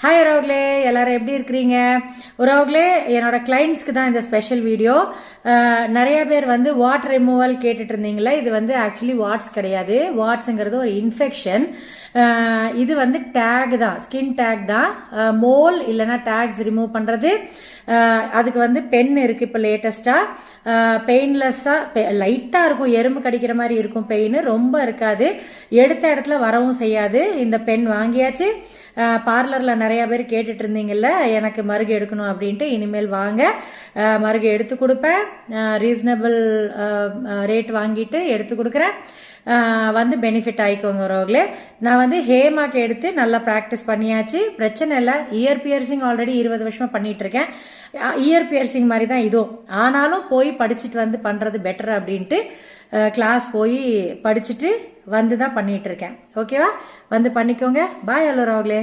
Hi உறவுகளே, எல்லாரும் எப்படி இருக்கிறீங்க? உறவுகளே, என்னோட கிளைண்ட்ஸ்க்கு தான் இந்த ஸ்பெஷல் வீடியோ. நிறைய பேர் வந்து வாட் ரிமூவல் கேட்டுட்டு இருந்தீங்களா? இது வந்து ஆக்சுவலி வாட்ஸ் கிடையாது. வாட்ஸுங்கிறது ஒரு இன்ஃபெக்ஷன். இது வந்து டேக் தான், ஸ்கின் டேக் தான். மோல் இல்லைன்னா டேக்ஸ் ரிமூவ் பண்ணுறது. அதுக்கு வந்து பென் இருக்குது இப்போ லேட்டஸ்ட்டாக. பெயின்லெஸ்ஸாக லைட்டாக இருக்கும், எறும்பு கடிக்கிற மாதிரி இருக்கும். பெயின் ரொம்ப இருக்காது, எடுத்த இடத்துல வரவும் செய்யாது. இந்த பென் வாங்கியாச்சு. பார்லரில் நிறையா பேர் கேட்டுட்டு இருந்தீங்கல்ல, எனக்கு மருகு எடுக்கணும் அப்படின்ட்டு. இனிமேல் வாங்க, மருகு எடுத்து கொடுப்பேன். ரீசனபிள் ரேட் வாங்கிட்டு எடுத்து கொடுக்குறேன். வந்து பெனிஃபிட் ஆகிக்கோங்க உறவுகளே. நான் வந்து ஹேமாக்கு எடுத்து நல்லா ப்ராக்டிஸ் பண்ணியாச்சு, பிரச்சனை இல்லை. இயர் பியர்சிங் ஆல்ரெடி 20 வருஷமாக பண்ணிட்டு இருக்கேன். இயர் பியர்சிங் மாதிரி தான் இதுவும். ஆனாலும் போய் படிச்சுட்டு வந்து பண்ணுறது பெட்டர் அப்படின்ட்டு கிளாஸ் போய் படிச்சுட்டு வந்து தான் பண்ணிட்டு இருக்கேன். ஓகேவா? வந்து பண்ணிக்கோங்க. பாய் உறவுகளே.